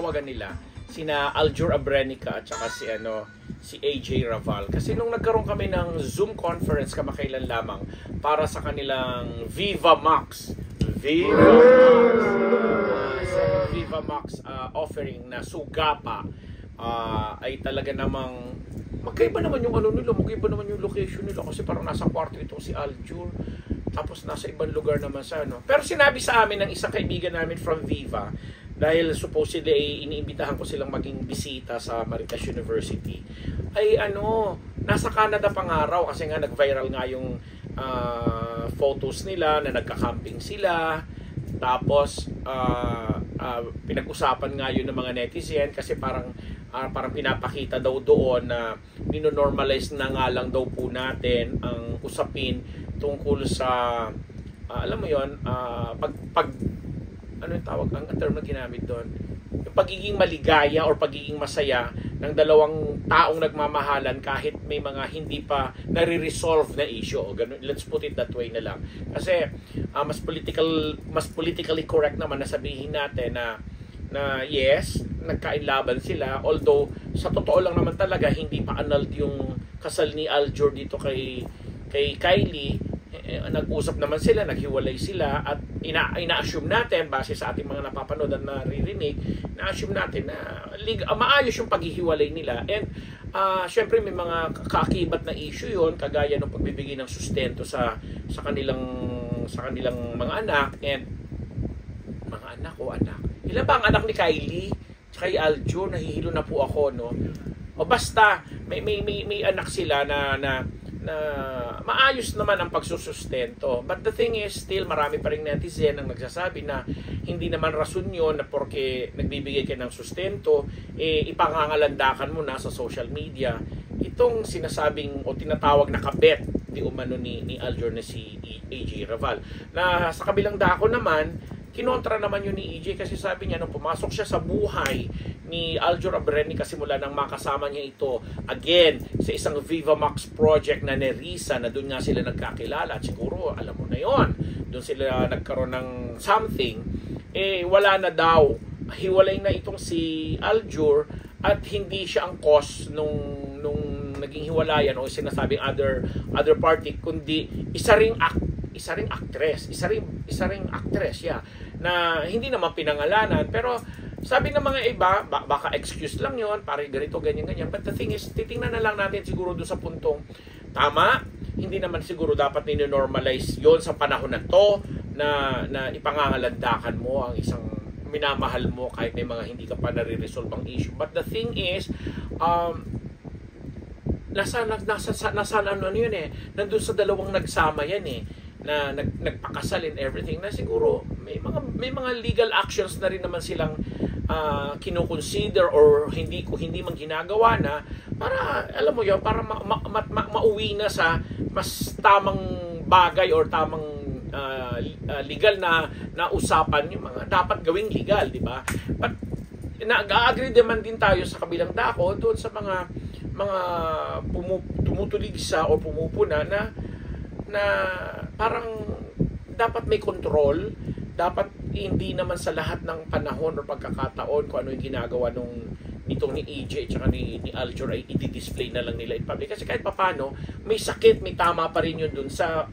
tinatawagan nila sina Aljur Abrenica at saka si AJ Raval. Kasi nung nagkaroon kami ng Zoom conference kamakailan lamang para sa kanilang Viva Max offering na sugapa, ay talaga namang magkaiba naman yung magkaiba naman yung location nila kasi parang nasa kwarto itong si Aljur tapos nasa ibang lugar naman sa Pero sinabi sa amin ng isang kaibigan namin from Viva, dahil supposedly ay iniimbitahan ko silang maging bisita sa Marites University, ay nasa Canada pang araw kasi nga nag-viral nga yung photos nila na nagka-camping sila. Tapos pinag-usapan nga yun ng mga netizen kasi parang pinapakita daw doon na nino-normalize na nga lang daw po natin ang usapin tungkol sa alam mo yon, ano yung tawag, ang term na ginamit doon, yung pagiging maligaya or pagiging masaya ng dalawang taong nagmamahalan kahit may mga hindi pa nare-resolve na issue. O ganun, let's put it that way na lang. Kasi mas politically correct naman na sabihin natin na yes, nagkainlaban sila, although sa totoo lang naman talaga hindi pa annulled yung kasal ni Aljur dito kay Kylie. Nag-usap naman sila, naghiwalay sila, at ina-assume natin base sa ating mga napapanood at naririnig, na-assume natin na maayos yung paghihiwalay nila. And syempre may mga kaakibat na issue yon, kagaya ng pagbibigay ng sustento sa kanilang mga anak. And mga anak o anak, ilan ba ang anak ni Kylie tsaka Aljur? Nahihilo na po ako, no? O basta may anak sila na maayos naman ang pagsusustento. But the thing is, still marami pa ring netizen ang nagsasabi na hindi naman rason yun na porque nagbibigay ka ng sustento, ipangangalandakan mo na sa social media itong sinasabing o tinatawag na kabet di umano ni Aljur na si AJ Raval. Na sa kabilang dako naman, kinontra naman yun ni EJ kasi sabi niya nung pumasok siya sa buhay ni Aljur Abrenica simula nang makasama niya ito again sa isang Viva Max project na Nerissa, na doon nga sila nagkakilala at siguro alam mo na yon, doon sila nagkaroon ng something, wala na daw, hiwalay na itong si Aljur at hindi siya ang cause nung naging hiwalayan o sinasabing other party, kundi isa ring actress, na hindi naman pinangalanan. Pero sabi ng mga iba, baka excuse lang yon, pare ganito, ganyan. But the thing is, titingnan na lang natin siguro doon sa puntong tama. Hindi naman siguro dapat ni-normalize yon sa panahon na to, na ipangangalandakan mo ang isang minamahal mo kahit may mga hindi ka pa nare-resolve ang issue. But the thing is, nasa yun nandun sa dalawang nagsama yan na nagpakasal and everything, na siguro may mga legal actions na rin naman silang kino-consider or hindi man ginagawa na para alam mo yun, para mauwi na sa mas tamang bagay or tamang legal na usapan, yung mga dapat gawing legal, di ba? But nag-agree naman din tayo sa kabilang dako doon sa mga tumutulig sa o pumupuna na parang dapat may control, dapat hindi naman sa lahat ng panahon o pagkakataon kung ano yung ginagawa nitong ni EJ at ni Aljur ay i-display na lang nila in public. Kasi kahit papano, may sakit, may tama pa rin yun dun sa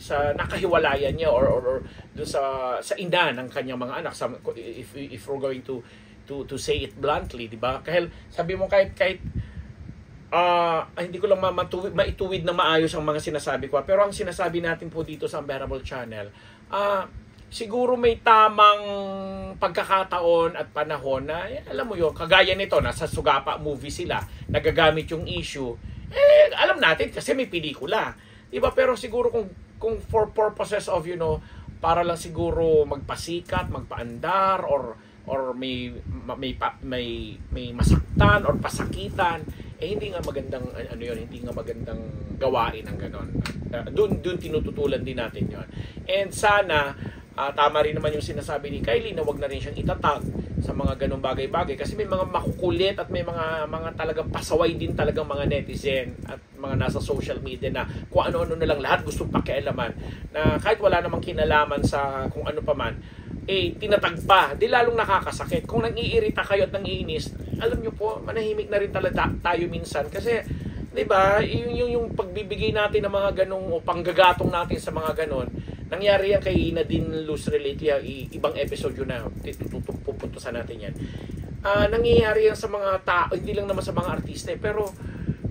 nakahiwalayan niya or dun sa ina ng kanyang mga anak. If we're going to say it bluntly, di ba? Kahit sabi mo kahit hindi ko lang maituwid na maayos ang mga sinasabi ko. Pero ang sinasabi natin po dito sa Unbearable Channel, siguro may tamang pagkakataon at panahon na, alam mo yun, kagaya nito, nasa Sugapa movie sila, nagagamit yung issue. Alam natin kasi may pelikula. Diba? Pero siguro kung for purposes of, para lang siguro magpasikat, magpaandar, or may masaktan or pasakitan, hindi nga magandang hindi nga magandang gawain ang ganon. Doon tinututulan din natin 'yon. And sana tama rin naman yung sinasabi ni Kylie na wag na rin siyang itatag sa mga ganong bagay-bagay kasi may mga makukulit at may mga talagang pasaway din talagang mga netizen at mga nasa social media na kung ano-ano na lang lahat gustong pakialaman, na kahit wala namang kinalaman sa kung ano pa man, tinatagpa, di lalong nakakasakit. Kung nang-iirita kayo at nang-iinis, alam nyo po, manahimik na rin talaga tayo minsan. Kasi, di ba, yung pagbibigay natin ng mga ganong, o panggagatong natin sa mga ganon, nangyari yan kay Nadine Luz Relate, ibang episode yun na, pupuntusan natin yan. Nangyayari yan sa mga tao, hindi lang naman sa mga artista, pero,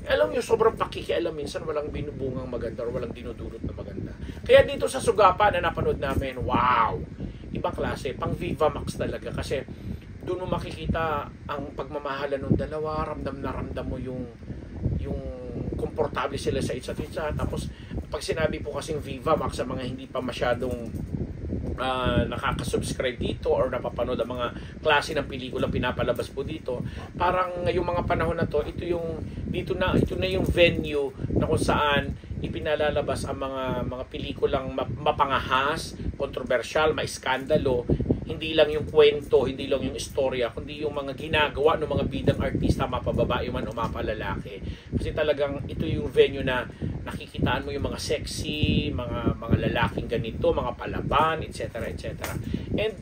alam nyo, sobrang pakikialam minsan, walang binubungang maganda or walang dinudulot na maganda. Kaya dito sa Sugapa na napanood namin, wow! Ibang klase, pang Viva Max talaga. Kasi doon mo makikita ang pagmamahalan ng dalawa, ramdam na ramdam mo yung komportable sila sa isa't isa. Tapos, pag sinabi po kasing Viva Max sa mga hindi pa masyadong nakaka-subscribe dito or napapanood ang mga klase ng pelikula pinapalabas po dito, parang ngayong mga panahon na to, ito na yung venue na kung saan ipinalalabas ang mga pelikulang mapangahas, kontrobersyal, maiskandalo, hindi lang yung kwento, hindi lang yung istorya, kundi yung mga ginagawa ng mga bidang artista, mapababae man o mapalalaki. Kasi talagang ito yung venue na nakikitaan mo yung mga sexy, mga lalaking ganito, mga palaban, etc. etc. And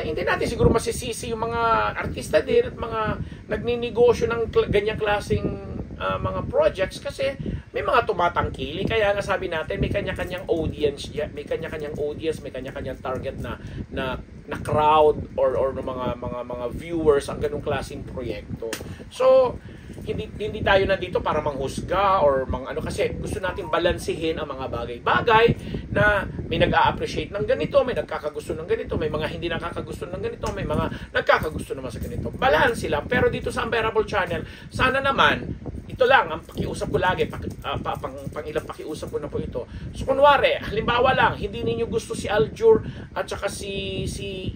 hindi natin siguro masisisi yung mga artista din at mga nagninegosyo ng ganyang klaseng mga projects kasi may mga tumatangkili. Kaya nga sabi natin, may kanya-kanyang audience, may kanya-kanyang target na crowd or mga viewers ang ganung klaseng proyekto. So hindi tayo nandito para manghusga or kasi gusto natin balansehin ang mga bagay-bagay na may nag-a-appreciate ng ganito, may nagkakagusto ng ganito, may mga hindi nakakagusto ng ganito, may mga nagkakagusto naman sa ganito. Balance lang. Pero dito sa Unbearable Channel, sana naman ito lang ang pakiusap ko lagi, pang ilang pakiusap ko na po ito. So kunwari, halimbawa lang, hindi ninyo gusto si Aljur at saka si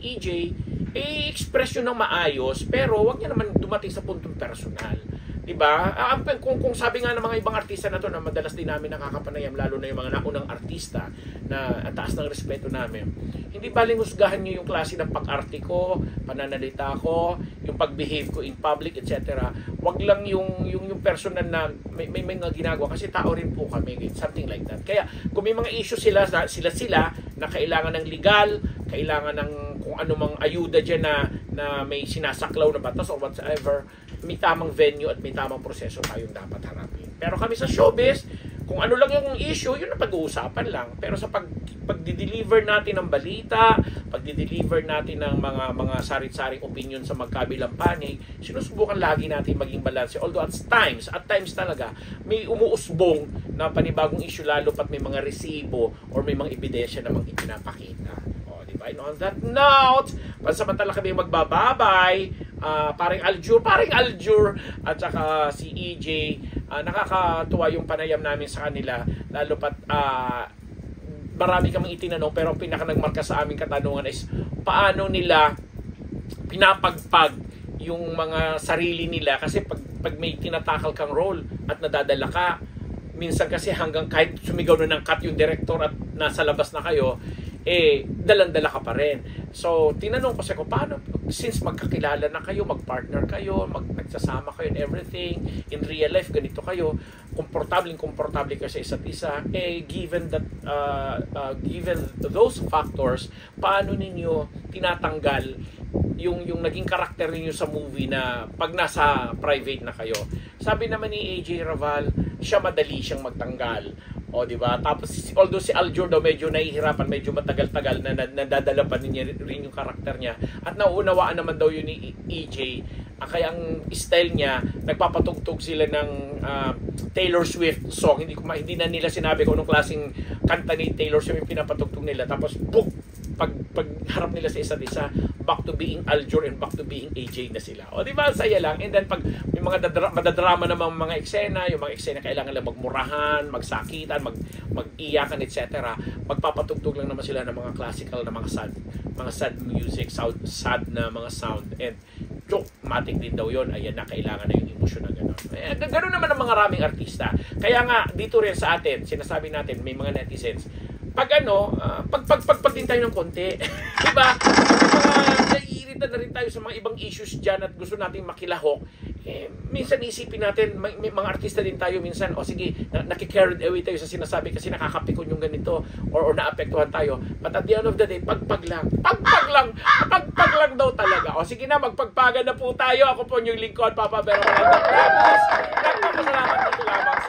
EJ, i-express nyo ng maayos, pero wag niya naman dumating sa puntong personal. Diba? Kung sabi nga ng mga ibang artista na to na madalas din namin nakakapanayam, lalo na yung mga naunang artista na ang taas ng respeto namin, hindi baling husgahan nyo yung klase ng pag-arte ko, pananalita ko, yung pag-behave ko in public, etc. Wag lang yung personal na may mga ginagawa kasi tao rin po kami, something like that. Kaya kung may mga issue sila na kailangan ng legal, kailangan ng kung anumang ayuda dyan na may sinasaklaw na batas or whatsoever, may tamang venue at may tamang proseso tayong dapat harapin. Pero kami sa showbiz, kung ano lang yung issue, yun ang pag-uusapan lang. Pero sa pag-deliver natin ng balita, pag-deliver natin ng mga sarit-saring opinion sa magkabilang panig, sinusubukan lagi natin maging balanse. Although at times talaga, may umuusbong na panibagong issue lalo pat may mga resibo or may mga ebidensya namang ipinapakita. And on that note, pansamantala kami magbababay, paring Aljur at saka si EJ, nakakatuwa yung panayam namin sa kanila, lalo pat marami kaming itinanong, pero ang pinaka nagmarka sa aming katanungan is paano nila pinapagpag yung mga sarili nila, kasi pag may tinatakal kang role at nadadala ka, minsan kasi hanggang kahit sumigaw na ng cut yung director at nasa labas na kayo, dalang-dala ka pa rin. So, tinanong ko siya kung paano, since magkakilala na kayo, magpartner kayo, nagsasama kayo in everything, in real life, ganito kayo, komportable kayo sa isa't isa, given those factors, paano ninyo tinatanggal yung naging karakter niyo sa movie na pag nasa private na kayo? Sabi naman ni AJ Raval, madali siyang magtanggal. O, di ba? Tapos, although si Aljur daw medyo nahihirapan, medyo matagal-tagal na nadadala pa niya rin yung karakter niya. At nauunawaan naman daw yun ni EJ. Kaya ang style niya, nagpapatugtog sila ng Taylor Swift song. Hindi na nila sinabi kung anong klaseng kanta ni Taylor Swift yung pinapatugtog nila. Tapos, pag harap nila sa isa't isa, back to being Aljur and back to being AJ na sila. O, di ba? Saya lang. And then, pag may mga madadrama namang mga eksena, yung mga eksena kailangan lang magmurahan, magsakitan, mag-iyakan, etc. Magpapatugtog lang naman sila ng mga classical na mga sad music, sad na mga sound. And matic din daw yun. Ayan na, kailangan na yung emosyon na gano'n. Gano'n naman ang mga raming artista. Kaya nga, dito rin sa atin, sinasabi natin, may mga netizens, pag din tayo ng konti. Diba? Naiirita na rin tayo sa mga ibang issues dyan at gusto nating makilahok. minsan isipin natin, may mga artista din tayo minsan, o sige, nakikarried away tayo sa sinasabi kasi nakakapikon yung ganito, or naapektuhan tayo. But at the end of the day, pagpag lang daw talaga. O sige na, magpagpagan na po tayo. Ako po yung lingkod, Papa Bear. Nagpapasalamat dito lamang